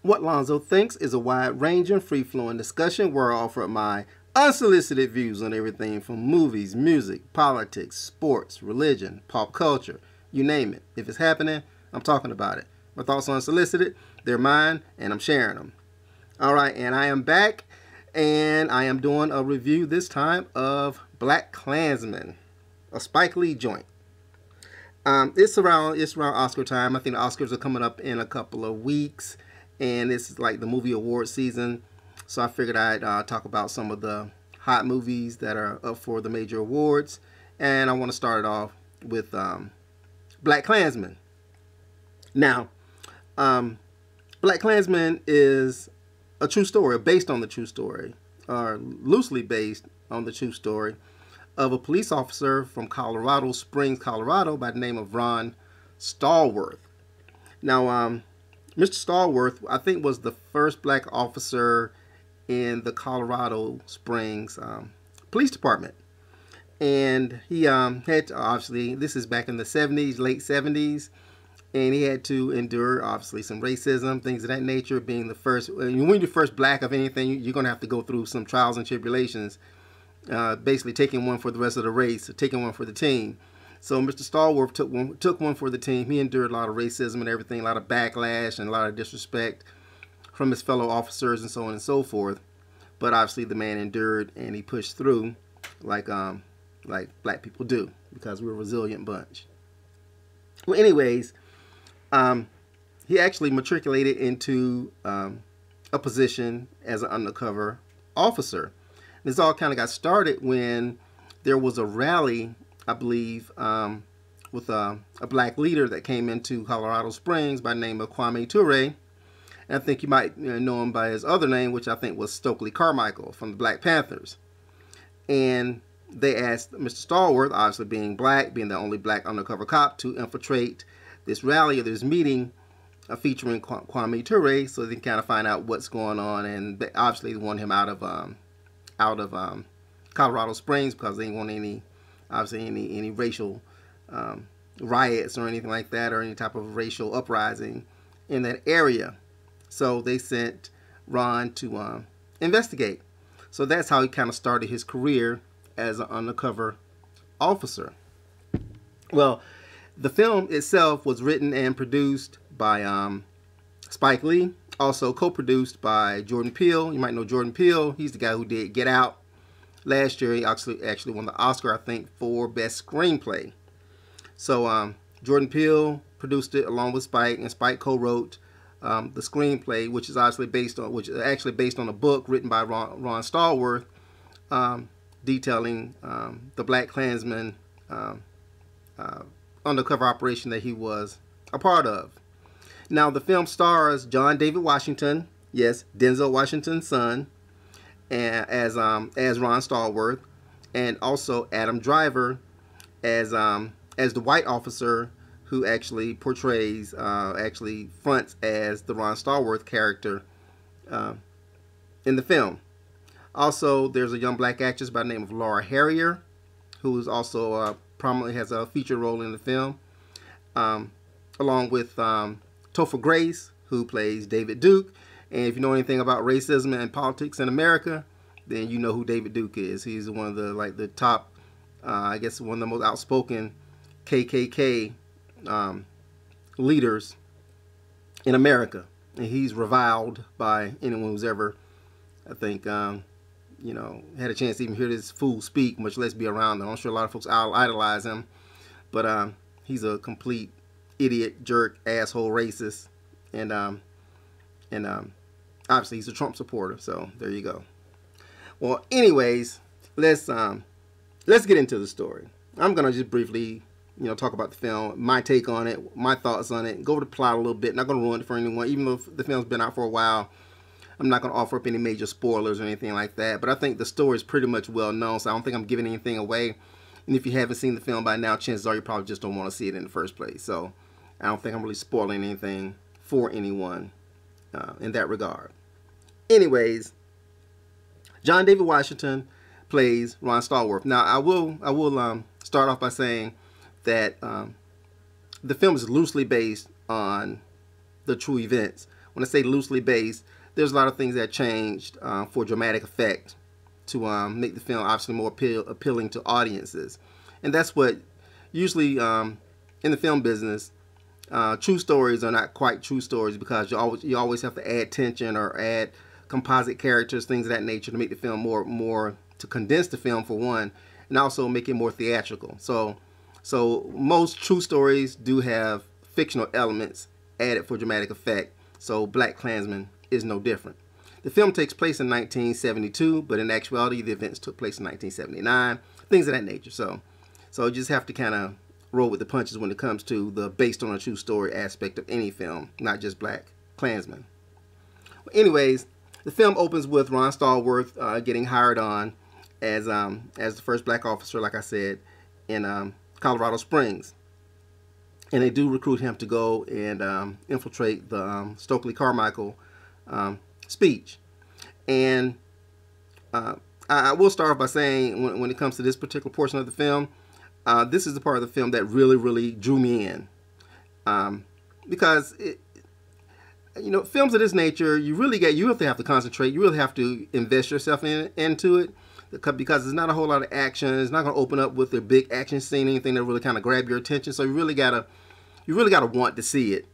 What Lonzo Thinks is a wide-ranging, free-flowing discussion where I offer my unsolicited views on everything from movies, music, politics, sports, religion, pop culture, you name it. If it's happening, I'm talking about it. My thoughts are unsolicited, they're mine, and I'm sharing them. Alright, and I am back, and I am doing a review this time of Blackkklansman, a Spike Lee joint. It's around Oscar time. I think the Oscars are coming up in a couple of weeks, and this is like the movie award season. So I figured I'd talk about some of the hot movies that are up for the major awards, and I want to start it off with Blackkklansman. Now, Blackkklansman is a true story, based on the true story, or loosely based on the true story of a police officer from Colorado Springs, Colorado, by the name of Ron Stallworth. Now, Mr. Stallworth, I think, was the first black officer in the Colorado Springs Police Department. And he had to, obviously, this is back in the 70s, late 70s, and he had to endure, obviously, some racism, things of that nature, being the first. When you're the first black of anything, you're going to have to go through some trials and tribulations, basically taking one for the rest of the race, taking one for the team. So Mr. Stallworth took one for the team. He endured a lot of racism and everything, a lot of backlash and a lot of disrespect from his fellow officers and so on and so forth. But obviously the man endured and he pushed through like black people do, because we're a resilient bunch. Well, anyways, he actually matriculated into a position as an undercover officer. This all kind of got started when there was a rally, I believe, with a black leader that came into Colorado Springs by the name of Kwame Ture. And I think you might know him by his other name, which I think was Stokely Carmichael from the Black Panthers. And they asked Mr. Stallworth, obviously being black, being the only black undercover cop, to infiltrate this rally or this meeting featuring Kwame Ture, so they can kind of find out what's going on. And obviously they want him out of Colorado Springs, because they didn't want any racial riots or anything like that, or any type of racial uprising in that area. So they sent Ron to investigate. So that's how he kind of started his career as an undercover officer. Well, the film itself was written and produced by Spike Lee, also co-produced by Jordan Peele. You might know Jordan Peele. He's the guy who did Get Out. Last year, he actually won the Oscar, I think, for Best Screenplay. So Jordan Peele produced it along with Spike, and Spike co-wrote the screenplay, which is actually based on a book written by Ron Stallworth, detailing the Blackkklansman undercover operation that he was a part of. Now, the film stars John David Washington, yes, Denzel Washington's son, as Ron Stallworth, and also Adam Driver as the white officer who actually portrays, actually fronts as the Ron Stallworth character in the film. Also, there's a young black actress by the name of Laura Harrier, who is also prominently has a feature role in the film, along with Topher Grace, who plays David Duke. And if you know anything about racism and politics in America, then you know who David Duke is. He's one of the top, I guess, one of the most outspoken KKK leaders in America, and he's reviled by anyone who's ever, I think, you know, had a chance to even hear this fool speak, much less be around him. I'm sure a lot of folks idolize him, but he's a complete idiot, jerk, asshole, racist, and obviously he's a Trump supporter. So there you go. Well, anyways, let's get into the story. I'm gonna just briefly, you know, talk about the film, my take on it, my thoughts on it, go over the plot a little bit. Not going to ruin it for anyone, even though the film's been out for a while. I'm not going to offer up any major spoilers or anything like that, but I think the story is pretty much well known, so I don't think I'm giving anything away. And if you haven't seen the film by now, chances are you probably just don't want to see it in the first place. So I don't think I'm really spoiling anything for anyone in that regard. Anyways, John David Washington plays Ron Stallworth. Now, I will start off by saying that the film is loosely based on the true events, when I say loosely based, there's a lot of things that changed for dramatic effect to make the film obviously more appealing to audiences. And that's what usually in the film business, true stories are not quite true stories, because you always have to add tension or add composite characters, things of that nature, to make the film more to condense the film for one, and also make it more theatrical. So most true stories do have fictional elements added for dramatic effect. So Blackkklansman is no different. The film takes place in 1972, but in actuality, the events took place in 1979, things of that nature. So you just have to kind of roll with the punches when it comes to the based on a true story aspect of any film, not just Blackkklansman. Well, anyways, the film opens with Ron Stallworth getting hired on as the first black officer, like I said, in Colorado Springs. And they do recruit him to go and infiltrate the Stokely Carmichael speech. And I will start off by saying, when it comes to this particular portion of the film, this is the part of the film that really drew me in, because films of this nature, you have to concentrate, you really have to invest yourself into it, because there's not a whole lot of action. It's not going to open up with a big action scene, anything that really kind of grab your attention. So you really gotta want to see it,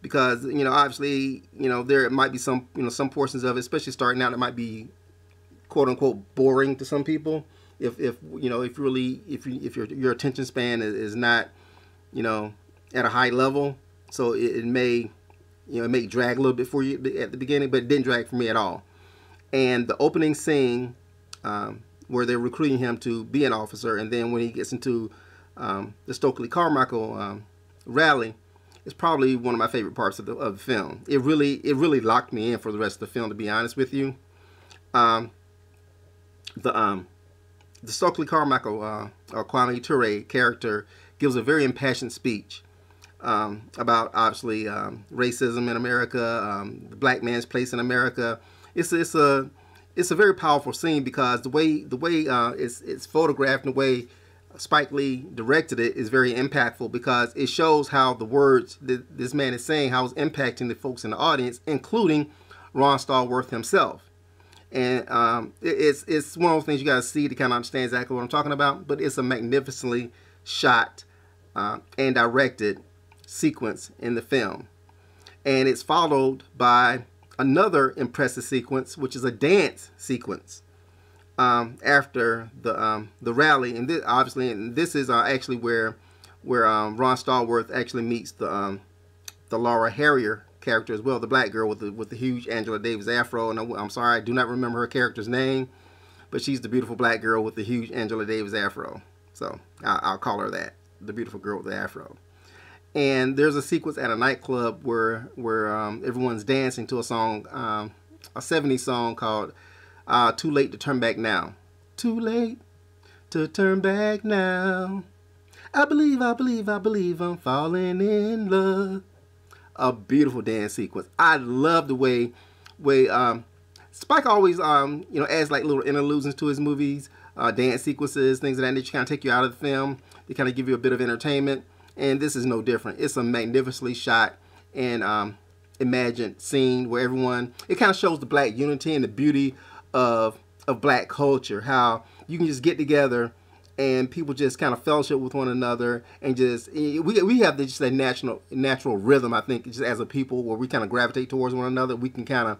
because obviously there might be some portions of it, especially starting out, it might be quote unquote boring to some people if your attention span is not at a high level. So it may drag a little bit for you at the beginning, but it didn't drag for me at all. And the opening scene where they're recruiting him to be an officer, and then when he gets into the Stokely Carmichael rally, is probably one of my favorite parts of the film. It really locked me in for the rest of the film, to be honest with you. The Stokely Carmichael or Kwame Ture character gives a very impassioned speech about obviously racism in America, the black man's place in America. It's a very powerful scene, because the way it's photographed and the way Spike Lee directed it is very impactful, because it shows how the words that this man is saying, how it's impacting the folks in the audience, including Ron Stallworth himself. And it's one of those things you got to see to kind of understand exactly what I'm talking about. But it's a magnificently shot and directed sequence in the film, and it's followed by another impressive sequence, which is a dance sequence after the rally. And this is actually where Ron Stallworth actually meets the Laura Harrier character as well, the black girl with the huge Angela Davis afro. And I'm sorry, I do not remember her character's name, but she's the beautiful black girl with the huge Angela Davis afro. So I'll call her that, the beautiful girl with the afro. And there's a sequence at a nightclub where everyone's dancing to a song, a 70s song called "Too Late to Turn Back Now." Too late to turn back now. I believe I'm falling in love. A beautiful dance sequence. I love the way Spike always adds like little interludes to his movies, dance sequences, things of that nature, kind of take you out of the film. They kind of give you a bit of entertainment, and this is no different. It's a magnificently shot and imagined scene where it kind of shows the black unity and the beauty of black culture, how you can just get together and people just kind of fellowship with one another, and we have just a natural rhythm, I think, just as a people, where we kind of gravitate towards one another. We can kind of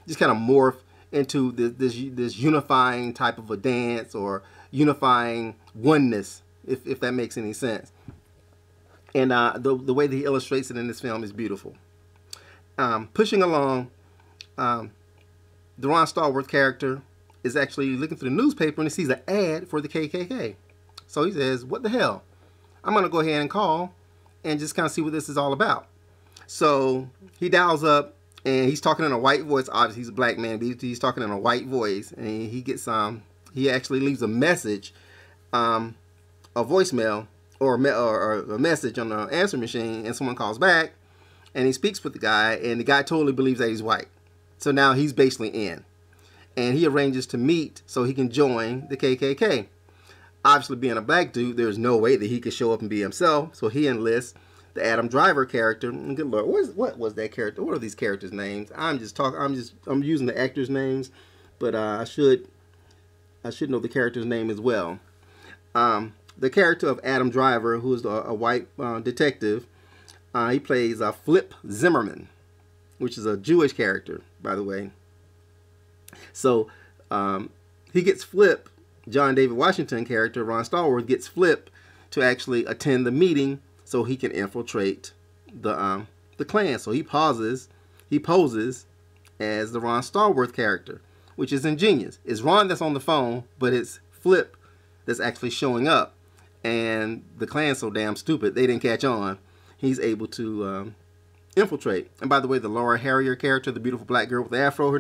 morph into this unifying type of a dance, or unifying oneness, if that makes any sense. And the way that he illustrates it in this film is beautiful. Pushing along, the Ron Stallworth character is actually looking through the newspaper, and he sees an ad for the KKK. So he says, what the hell? I'm going to go ahead and call and just kind of see what this is all about. So he dials up, and he's talking in a white voice. Obviously, he's a black man, but he's talking in a white voice. And he actually leaves a message, a voicemail, or a message on the answer machine, and someone calls back, and he speaks with the guy, and the guy totally believes that he's white. So now he's basically in. And he arranges to meet so he can join the KKK. Obviously, being a black dude, there's no way that he could show up and be himself. So he enlists the Adam Driver character. Good lord, what was that character? What are these characters' names? I'm using the actors' names, but I should know the character's name as well. The character of Adam Driver, who is a white detective, he plays Flip Zimmerman, which is a Jewish character, by the way. So he gets Flip, John David Washington character, Ron Stallworth, gets Flip to actually attend the meeting so he can infiltrate the Klan. So he poses as the Ron Stallworth character, which is ingenious. It's Ron that's on the phone, but it's Flip that's actually showing up. And the Klan's so damn stupid, they didn't catch on. He's able to infiltrate. And by the way, the Laura Harrier character, the beautiful black girl with the afro,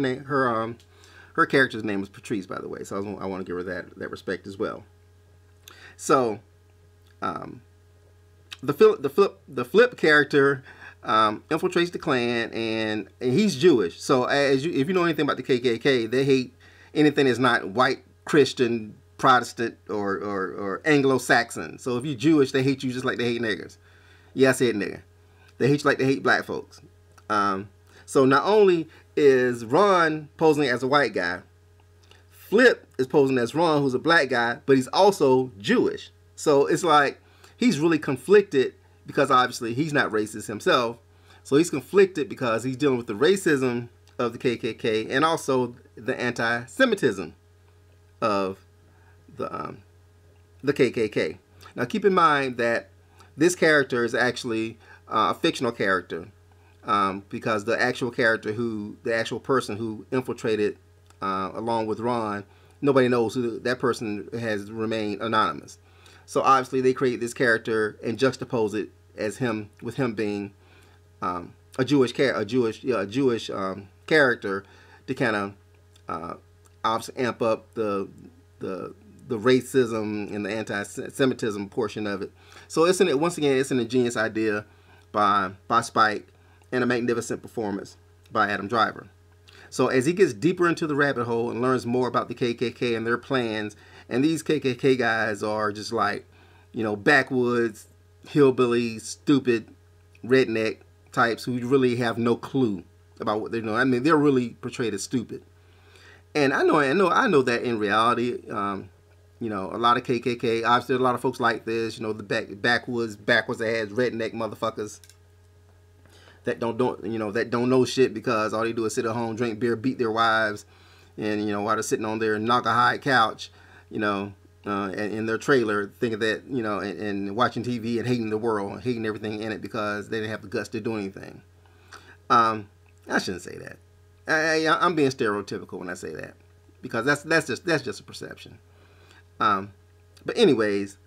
her character's name was Patrice, by the way. So I want to give her that respect as well. So the Flip character infiltrates the Klan, and he's Jewish. So if you know anything about the KKK, they hate anything that's not white, Christian, Protestant, or Anglo-Saxon. So if you're Jewish, they hate you just like they hate niggers. Yeah, I said nigger. They hate you like they hate black folks. So not only is Ron posing as a white guy, Flip is posing as Ron, who's a black guy, but he's also Jewish. So it's like he's really conflicted because obviously he's not racist himself. So he's conflicted because he's dealing with the racism of the KKK and also the anti-Semitism of the KKK. Now keep in mind that this character is actually a fictional character because the actual person who infiltrated along with Ron, nobody knows who that person has remained anonymous. So obviously they create this character and juxtapose it as him with him being a Jewish character to kind of obviously amp up the racism and the anti-Semitism portion of it. So once again, it's an ingenious idea by Spike and a magnificent performance by Adam Driver. So as he gets deeper into the rabbit hole and learns more about the KKK and their plans, and these KKK guys are just like, backwoods, hillbilly, stupid, redneck types who really have no clue about what they're doing. I mean, they're really portrayed as stupid. And I know that in reality, a lot of KKK, obviously a lot of folks like this, the backwards ass redneck motherfuckers that don't know shit because all they do is sit at home, drink beer, beat their wives, and while they're sitting on their knock-a-hide couch, in their trailer, thinking that and watching TV and hating the world, hating everything in it because they didn't have the guts to do anything. I shouldn't say that. I'm being stereotypical when I say that because that's just a perception. But anyways,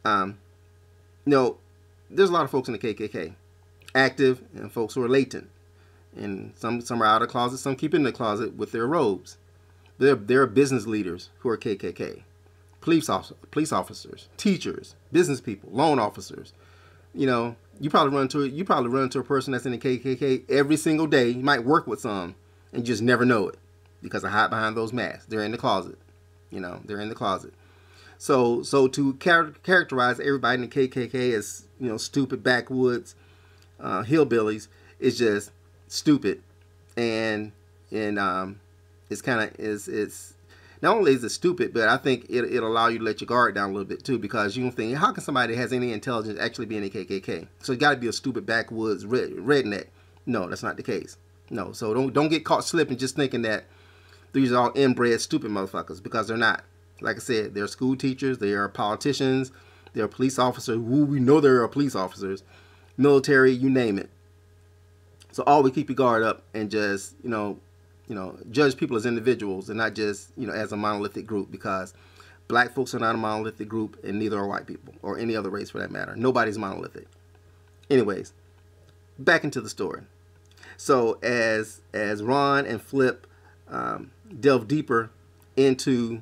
there's a lot of folks in the KKK, active and folks who are latent, and some are out of the closet, some keep in the closet with their robes. There are business leaders who are KKK, police officers, teachers, business people, loan officers. You probably run into a person that's in the KKK every single day. You might work with some and just never know it because they hide behind those masks. They're in the closet. They're in the closet. So to characterize everybody in the KKK as stupid backwoods hillbillies is just stupid, and it's not only is it stupid, but I think it'll allow you to let your guard down a little bit too, because you don't think, how can somebody that has any intelligence actually be in the KKK? So you got to be a stupid backwoods redneck. No, that's not the case. No, so don't get caught slipping just thinking that these are all inbred stupid motherfuckers, because they're not. Like I said, they're school teachers, they are politicians, they're police officers. We know there are police officers, military, you name it. So always keep your guard up and just judge people as individuals and not just as a monolithic group, because black folks are not a monolithic group, and neither are white people or any other race for that matter. Nobody's monolithic. Anyways, back into the story. So as Ron and Flip delve deeper into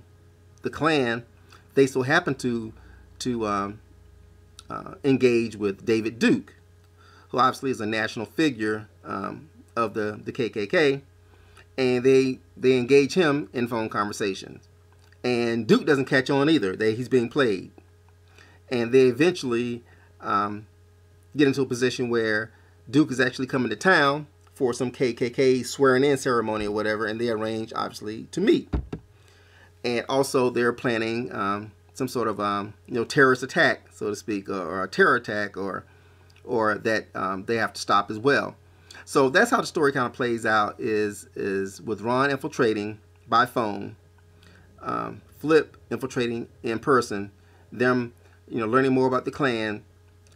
the Klan, they so happen to engage with David Duke, who obviously is a national figure of the KKK, and they engage him in phone conversations. And Duke doesn't catch on either. He's being played. And they eventually get into a position where Duke is actually coming to town for some KKK swearing in ceremony or whatever, and they arrange, obviously, to meet. And also, they're planning some sort of terrorist attack, so to speak, or a terror attack, or that they have to stop as well. So that's how the story kind of plays out, is with Ron infiltrating by phone, Flip infiltrating in person, them learning more about the Klan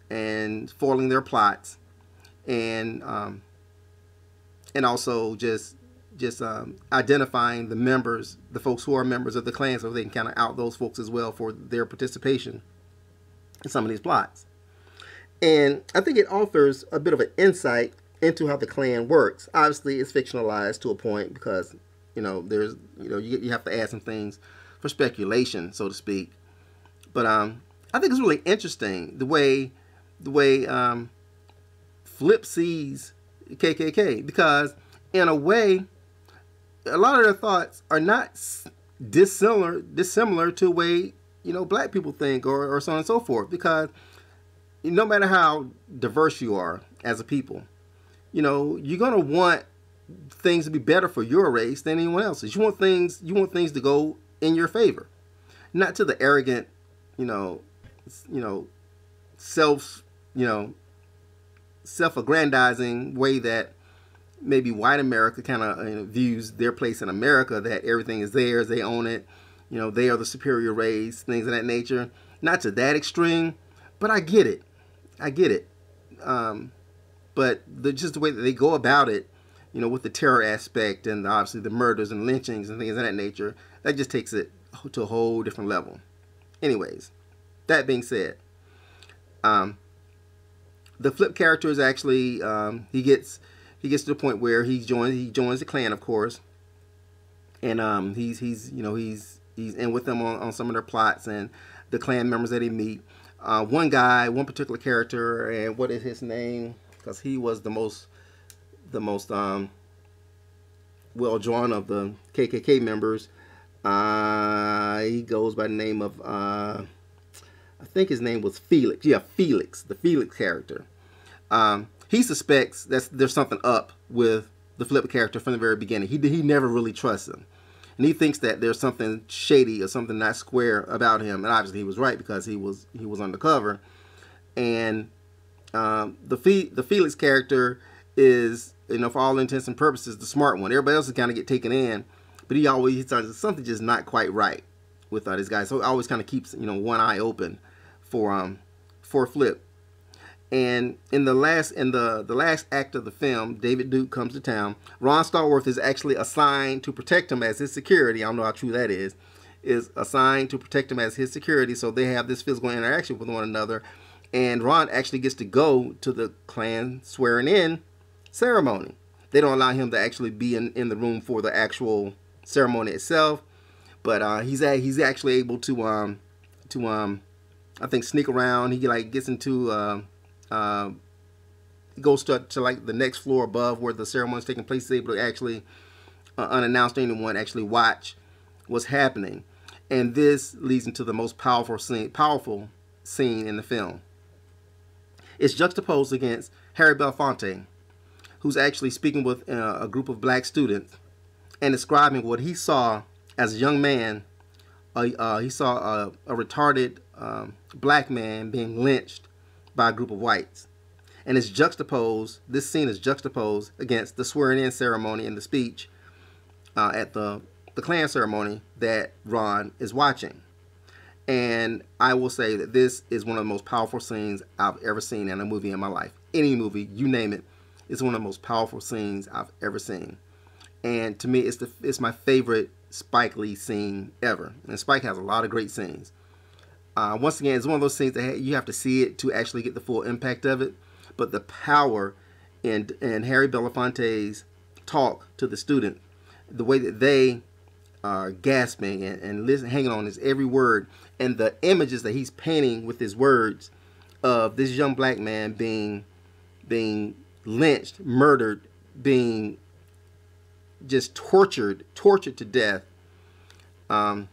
and foiling their plots, and also just identifying the members, the folks who are members of the Klan, so they can kind of out those folks as well for their participation in some of these plots. And I think it offers a bit of an insight into how the Klan works. Obviously, it's fictionalized to a point because there's you have to add some things for speculation, so to speak. But I think it's really interesting the way Flip sees KKK, because in a way, a lot of their thoughts are not dissimilar to the way black people think, or so on and so forth. Because no matter how diverse you are as a people, you're gonna want things to be better for your race than anyone else's. You want things to go in your favor, not to the arrogant, self-aggrandizing way that maybe white America kind of views their place in America, that everything is theirs, they own it, they are the superior race, things of that nature. Not to that extreme, but I get it. But just the way that they go about it, with the terror aspect and obviously the murders and lynchings and things of that nature, that just takes it to a whole different level. Anyways, that being said, the Flip character is actually he gets to the point where he joins the Klan, of course, and he's in with them on some of their plots and the Klan members that he meet. One particular character, and what is his name? Because he was the most well drawn of the KKK members. He goes by the name of I think his name was Felix. Yeah, Felix, the Felix character. He suspects that there's something up with the Flip character from the very beginning. He never really trusts him, and he thinks that there's something shady or something not square about him. And obviously, he was right, because he was undercover. And the Felix character is, for all intents and purposes, the smart one. Everybody else is kind of get taken in, but he starts something just not quite right with this guy. So he always kind of keeps one eye open for Flip. And in the last act of the film, David Duke comes to town. Ron Stallworth is actually assigned to protect him as his security. I don't know how true that is assigned to protect him as his security. So they have this physical interaction with one another. And Ron actually gets to go to the Klan swearing in ceremony. They don't allow him to actually be in the room for the actual ceremony itself, but he's actually able to I think sneak around. He gets into goes to like the next floor above where the ceremony is taking place. He's able to actually unannounced to anyone actually watch what's happening, and this leads into the most powerful scene in the film. It's juxtaposed against Harry Belafonte, who's actually speaking with a group of black students and describing what he saw as a young man. He saw a retarded black man being lynched by a group of whites. And this scene is juxtaposed against the swearing-in ceremony and the speech at the Klan ceremony that Ron is watching. And I will say that this is one of the most powerful scenes I've ever seen in a movie in my life. Any movie, you name it, it's one of the most powerful scenes I've ever seen. And to me, it's my favorite Spike Lee scene ever. And Spike has a lot of great scenes. Once again, it's one of those scenes that you have to see it to actually get the full impact of it. But the power in Harry Belafonte's talk to the student, the way that they are gasping and hanging on his every word, and the images that he's painting with his words of this young black man being lynched, murdered, being just tortured to death by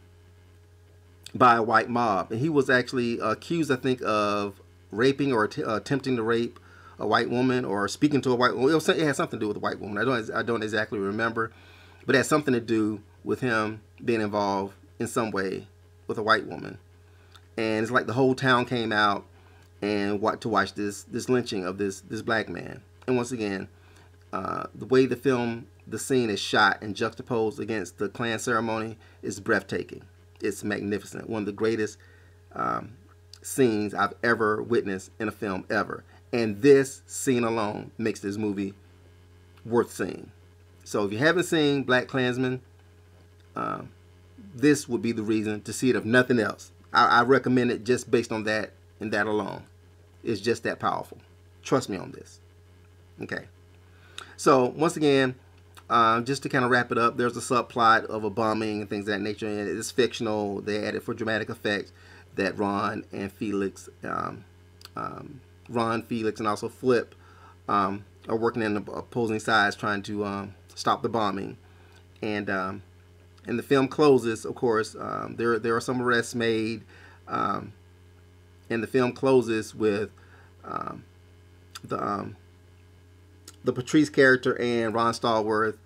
a white mob. And he was actually accused, I think, of raping or attempting to rape a white woman or speaking to a white woman. It had something to do with a white woman. I don't exactly remember, but it had something to do with him being involved in some way with a white woman. And it's like the whole town came out and to watch this lynching of this black man. And once again, the way the scene is shot and juxtaposed against the Klan ceremony is breathtaking. It's magnificent. One of the greatest scenes I've ever witnessed in a film ever. And this scene alone makes this movie worth seeing. So if you haven't seen Blackkklansman, this would be the reason to see it, if nothing else. I recommend it just based on that and that alone. It's just that powerful. Trust me on this. Okay. So once again, just to kind of wrap it up, there's a subplot of a bombing and things of that nature, and it's fictional. They added for dramatic effect that Ron, Felix, and also Flip are working in the opposing sides trying to stop the bombing. And the film closes, of course. There are some arrests made, and the film closes with the Patrice character and Ron Stallworth.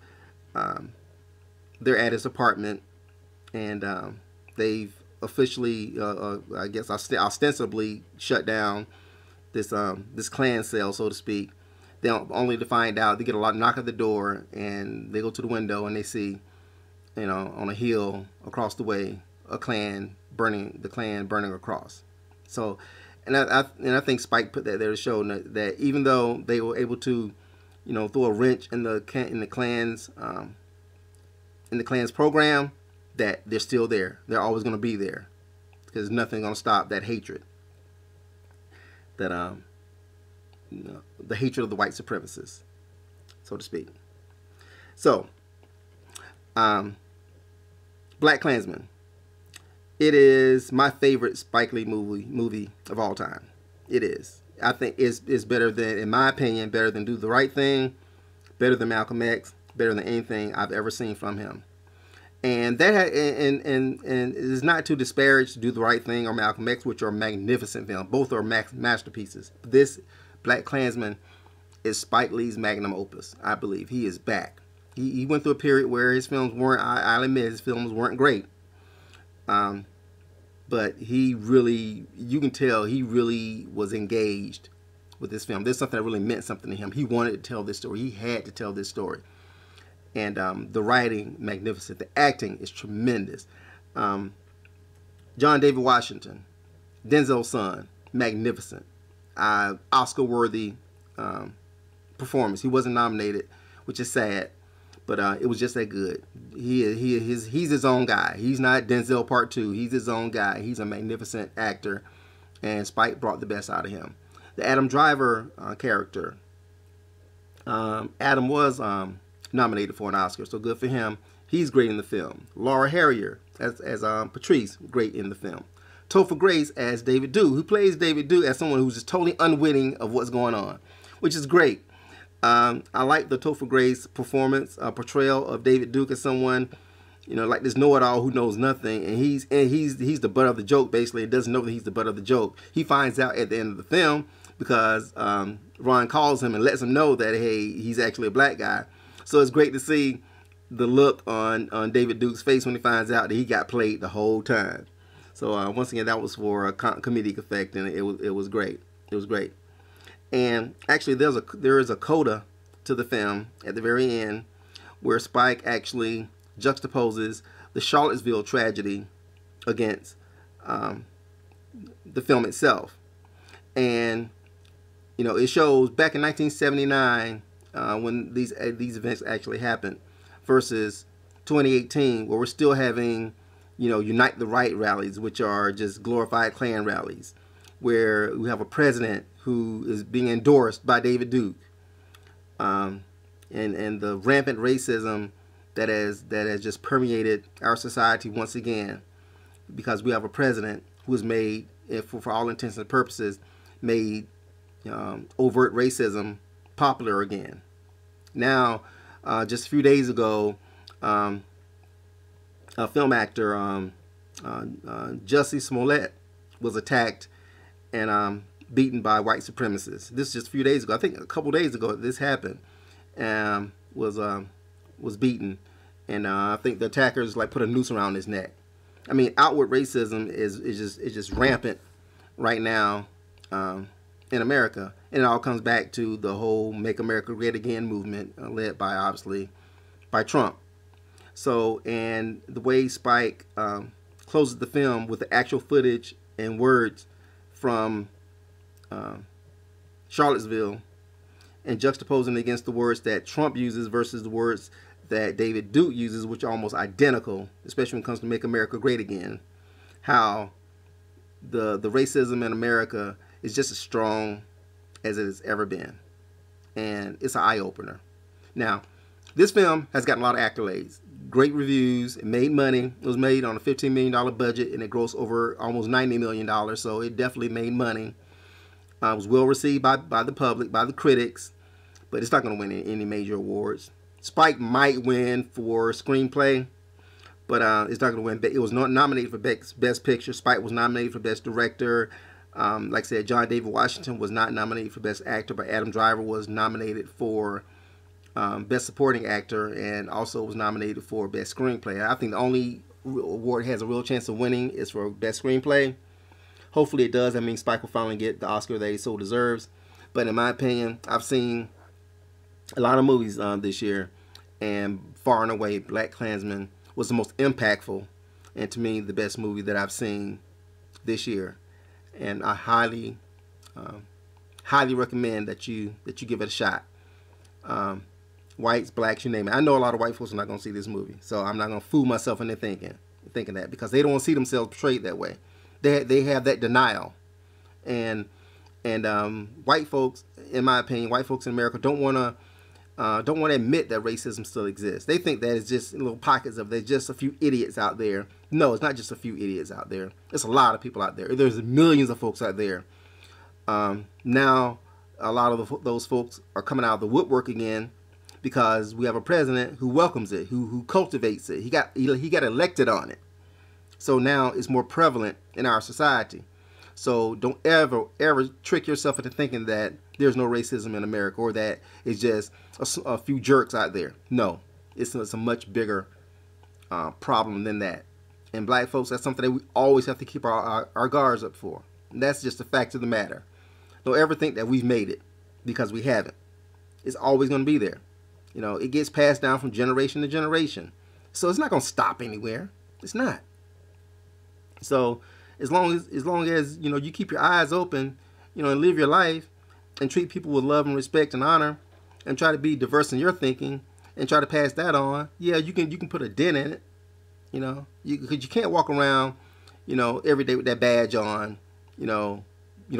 They're at his apartment, and they've officially, I guess, ostensibly shut down this Klan cell, so to speak. They only to find out they get a knock at the door, and they go to the window and they see, on a hill across the way, the Klan burning across. So, and I think Spike put that there to show that even though they were able to, throw a wrench in the Klan's program, that they're still there. They're always going to be there, because nothing's going to stop that hatred. That the hatred of the white supremacists, so to speak. So, Blackkklansman. It is my favorite Spike Lee movie of all time. It is. I think it's better than, in my opinion, better than Do the Right Thing, better than Malcolm X, better than anything I've ever seen from him. And that and it is not to disparage Do the Right Thing or Malcolm X, which are magnificent films. Both are masterpieces. This Blackkklansman is Spike Lee's magnum opus. I believe he is back. He went through a period where his films weren't. I'll admit his films weren't great. But he really, you can tell he really was engaged with this film. There's something that really meant something to him. He wanted to tell this story. He had to tell this story. And the writing, magnificent. The acting is tremendous. John David Washington, Denzel's son, magnificent. Oscar-worthy performance. He wasn't nominated, which is sad, but it was just that good. He's his own guy. He's not Denzel Part 2. He's his own guy. He's a magnificent actor, and Spike brought the best out of him. The Adam Driver character, Adam was nominated for an Oscar, so good for him. He's great in the film. Laura Harrier as Patrice, great in the film. Topher Grace as David Duke, who plays David Duke as someone who's just totally unwitting of what's going on, which is great. I like the Topher Grace performance, portrayal of David Duke as someone, like this know-it-all who knows nothing, and he's the butt of the joke. Basically, it doesn't know that he's the butt of the joke. He finds out at the end of the film because Ron calls him and lets him know that, hey, he's actually a black guy. So it's great to see the look on David Duke's face when he finds out that he got played the whole time. So once again, that was for a comedic effect, and it was great. It was great. And actually, there is a coda to the film at the very end where Spike actually juxtaposes the Charlottesville tragedy against the film itself. And it shows back in 1979 when these events actually happened, versus 2018 where we're still having Unite the Right rallies, which are just glorified Klan rallies, where we have a president who is being endorsed by David Duke, and the rampant racism that has just permeated our society once again, because we have a president who has made, for all intents and purposes, made overt racism popular again. Now, just a few days ago, a film actor, Jussie Smollett, was attacked, and beaten by white supremacists. This is just a few days ago. I think a couple days ago this happened. Was beaten, and I think the attackers like put a noose around his neck. I mean, outward racism is just rampant right now in America, and it all comes back to the whole "Make America Great Again" movement, led by obviously by Trump. So, and the way Spike closes the film with the actual footage and words from Charlottesville, and juxtaposing it against the words that Trump uses versus the words that David Duke uses, which are almost identical, especially when it comes to Make America Great Again, how the racism in America is just as strong as it has ever been. And it's an eye-opener. Now, this film has gotten a lot of accolades. Great reviews. It made money. It was made on a $15 million budget, and it grossed over almost $90 million, so it definitely made money. It was well received by the public, by the critics, but it's not going to win any major awards. Spike might win for screenplay, but it's not going to win. It was not nominated for Best Picture. Spike was nominated for Best Director. Like I said, John David Washington was not nominated for Best Actor, but Adam Driver was nominated for Best Supporting Actor, and also was nominated for Best Screenplay. I think the only award it has a real chance of winning is for Best Screenplay. Hopefully it does. I mean, Spike will finally get the Oscar that he so deserves. But in my opinion, I've seen a lot of movies this year, and far and away, Blackkklansman was the most impactful, and to me, the best movie that I've seen this year. And I highly recommend that you give it a shot. Whites, blacks, you name it. I know a lot of white folks are not going to see this movie, so I'm not going to fool myself into thinking that, because they don't want to see themselves portrayed that way. They have that denial, and white folks, in my opinion, white folks in America don't want to admit that racism still exists. They think that it's just little pockets of, there's just a few idiots out there. No, it's not just a few idiots out there. It's a lot of people out there. There's millions of folks out there. Now, a lot of those folks are coming out of the woodwork again, because we have a president who welcomes it, who cultivates it. He got elected on it. So now it's more prevalent in our society. So don't ever trick yourself into thinking that there's no racism in America, or that it's just a few jerks out there. No, it's a much bigger problem than that. And black folks, that's something that we always have to keep our guards up for. And that's just the fact of the matter. Don't ever think that we've made it, because we haven't. It's always going to be there. You know, it gets passed down from generation to generation. So it's not going to stop anywhere. It's not. So as long as you know, you keep your eyes open, you know, and live your life and treat people with love and respect and honor, and try to be diverse in your thinking and try to pass that on, yeah, you can put a dent in it. You know, because you can't walk around, you know, every day with that badge on, you know,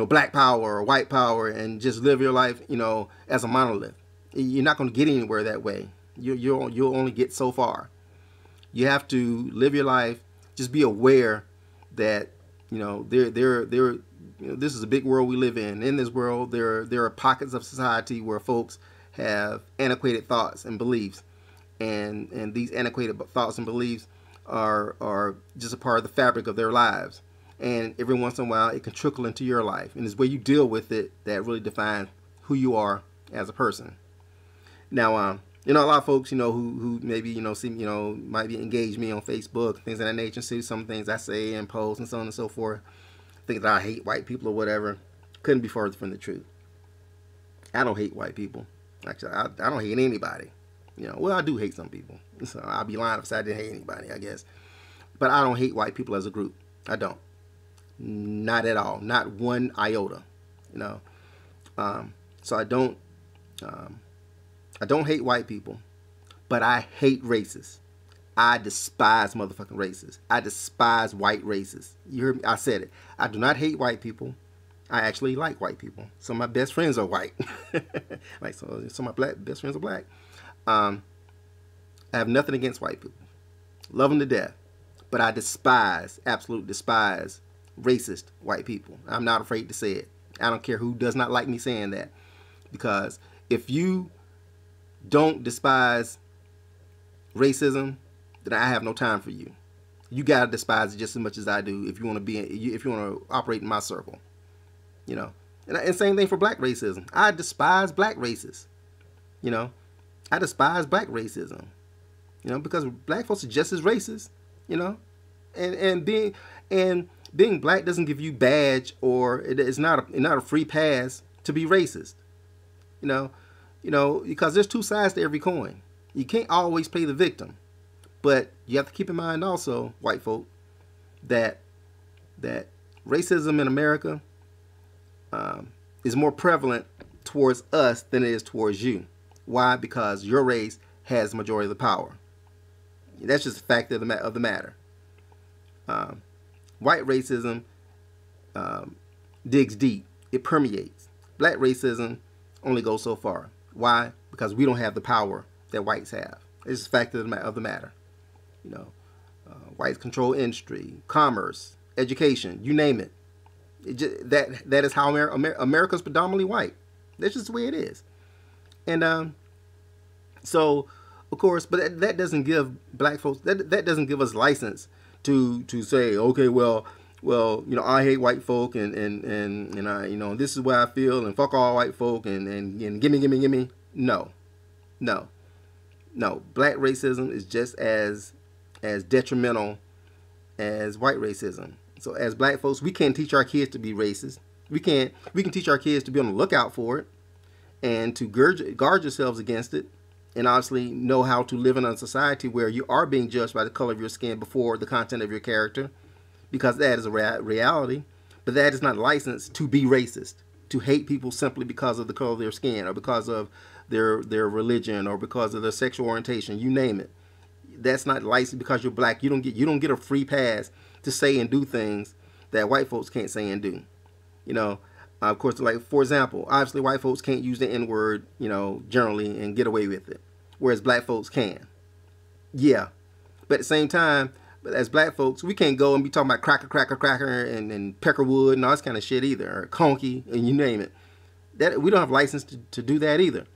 black power or white power, and just live your life, you know, as a monolith. You're not going to get anywhere that way. You'll only get so far. You have to live your life. Just be aware that, you know, you know, this is a big world we live in. In this world, there are pockets of society where folks have antiquated thoughts and beliefs, and these antiquated thoughts and beliefs are just a part of the fabric of their lives. And every once in a while, it can trickle into your life, and it's the way you deal with it that really defines who you are as a person. Now, you know, a lot of folks, you know, who maybe, you know, see, you know, might be engage me on Facebook, things of that nature, see some things I say and post and so on and so forth, think that I hate white people or whatever. Couldn't be further from the truth. I don't hate white people. Actually, I don't hate anybody. You know, well, I do hate some people. So I'd be lying if I didn't hate anybody, I guess. But I don't hate white people as a group. I don't. Not at all. Not one iota. You know. So I don't hate white people, but I hate racists. I despise motherfucking racists. I despise white racists. You heard me? I said it. I do not hate white people. I actually like white people. Some of my best friends are white. Like some of my best friends are black. I have nothing against white people. Love them to death. But I despise, absolutely despise, racist white people. I'm not afraid to say it. I don't care who does not like me saying that. Because if you don't despise racism, then I have no time for you. You gotta despise it just as much as I do if you want to if you want to operate in my circle. You know, And same thing for black racism. I despise black racists. You know, I despise black racism. You know, because black folks are just as racist. You know, and being black doesn't give you badge, or it's not a free pass to be racist. You know, because there's two sides to every coin. You can't always play the victim, but you have to keep in mind also, white folk, that racism in America is more prevalent towards us than it is towards you. Why? Because your race has the majority of the power. That's just a fact of the matter. White racism digs deep. It permeates. Black racism only goes so far. Why? Because we don't have the power that whites have. It's just a fact of the matter. You know, whites control industry, commerce, education, you name it. That is how America's predominantly white. That's just the way it is. And so, of course, but that doesn't give black folks, that doesn't give us license to say, okay, well, you know, I hate white folk and I, you know, this is what I feel, and fuck all white folk and gimme. No. Black racism is just as detrimental as white racism. So as black folks, we can't teach our kids to be racist. We can teach our kids to be on the lookout for it and to guard yourselves against it, and obviously know how to live in a society where you are being judged by the color of your skin before the content of your character, because that is a reality. But that is not a license to be racist, to hate people simply because of the color of their skin, or because of their religion, or because of their sexual orientation, you name it. That's not licensed because you're black. You don't get a free pass to say and do things that white folks can't say and do. You know, of course, like, for example, obviously white folks can't use the N-word, you know, generally and get away with it, whereas black folks can. Yeah, but at the same time, but as black folks, we can't go and be talking about cracker and peckerwood and all this kind of shit either, or conky, and you name it. That we don't have license to do that either.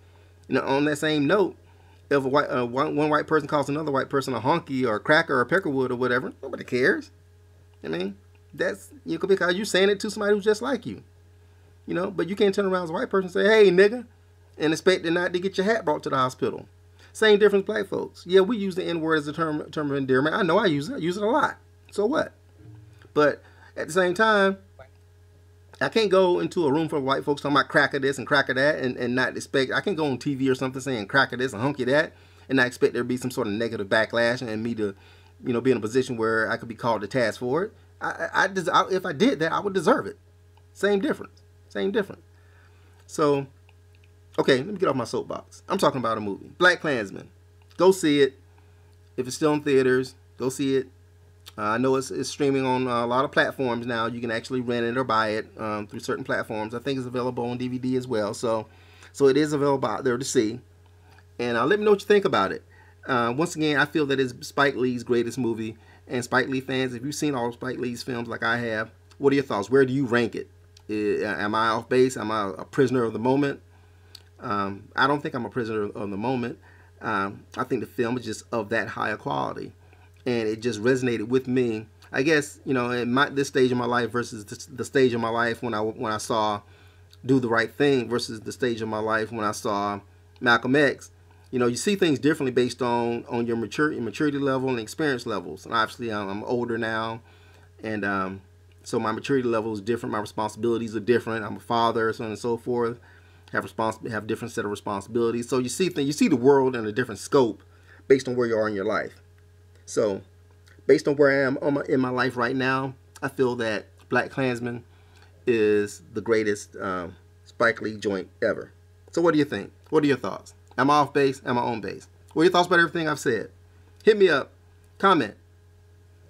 You know, on that same note, if one white person calls another white person a honky or a cracker or a peckerwood or whatever, nobody cares. I mean, that's, you know, because you're saying it to somebody who's just like you. You know, but you can't turn around as a white person and say, hey, nigga, and expect not to get your hat brought to the hospital. Same difference, black folks. Yeah, we use the N-word as a term of endearment. I know I use it. I use it a lot. So what? But at the same time, I can't go into a room full of white folks talking about cracker this and cracker that and not expect, I can go on TV or something saying cracker this and hunky that and not expect there to be some sort of negative backlash and me to, you know, be in a position where I could be called to task for it. If I did that, I would deserve it. Same difference. So, okay, let me get off my soapbox. I'm talking about a movie, Blackkklansman. Go see it. If it's still in theaters, go see it. I know it's streaming on a lot of platforms now. You can actually rent it or buy it through certain platforms. I think it's available on DVD as well. So it is available out there to see. And let me know what you think about it. Once again, I feel that it's Spike Lee's greatest movie. And Spike Lee fans, if you've seen all of Spike Lee's films like I have, what are your thoughts? Where do you rank it? Am I off base? Am I a prisoner of the moment? I don't think I'm a prisoner of the moment. I think the film is just of that higher quality, and it just resonated with me. I guess, you know, in this stage of my life versus the stage of my life when I saw Do the Right Thing versus the stage of my life when I saw Malcolm X. You know, you see things differently based on your maturity level and experience levels. And obviously, I'm older now, and so my maturity level is different. My responsibilities are different. I'm a father, so on and so forth. Have a different set of responsibilities. So you see the world in a different scope based on where you are in your life. So based on where I am in my life right now, I feel that Blackkklansman is the greatest Spike Lee joint ever. So what do you think? What are your thoughts? Am I off base? Am I on base? What are your thoughts about everything I've said? Hit me up. Comment.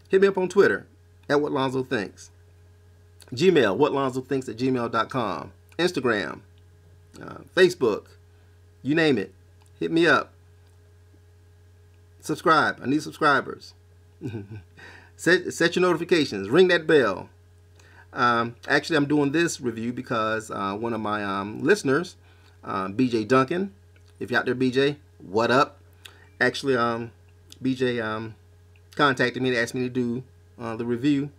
Hit me up on Twitter at What Lonzo Thinks. Gmail, whatlonzothinks@gmail.com. Instagram, Facebook, you name it. Hit me up. Subscribe. I need subscribers. Set your notifications. Ring that bell. Actually, I'm doing this review because one of my listeners, BJ Duncan, if you're out there, BJ, what up? Actually, BJ contacted me and asked me to do the review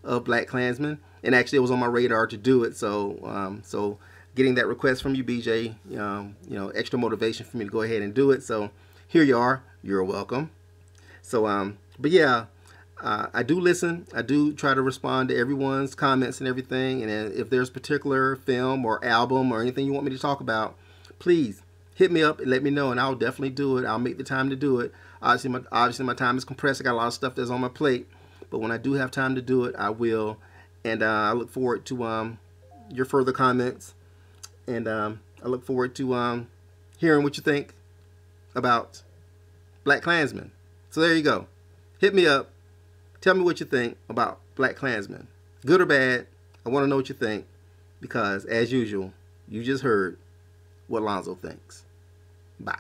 of Blackkklansman. and actually it was on my radar to do it. So getting that request from you, BJ, extra motivation for me to go ahead and do it. So here you are. You're welcome. So but yeah, I do listen. I do try to respond to everyone's comments and everything. And if there's a particular film or album or anything you want me to talk about, please hit me up and let me know, and I'll definitely do it. I'll make the time to do it. Obviously my time is compressed. I got a lot of stuff that's on my plate, but when I do have time to do it, I will. And I look forward to your further comments, and I look forward to hearing what you think about Blackkklansman. So there you go. Hit me up. Tell me what you think about Blackkklansman. Good or bad, I want to know what you think, because as usual, you just heard what Lonzo thinks. Bye.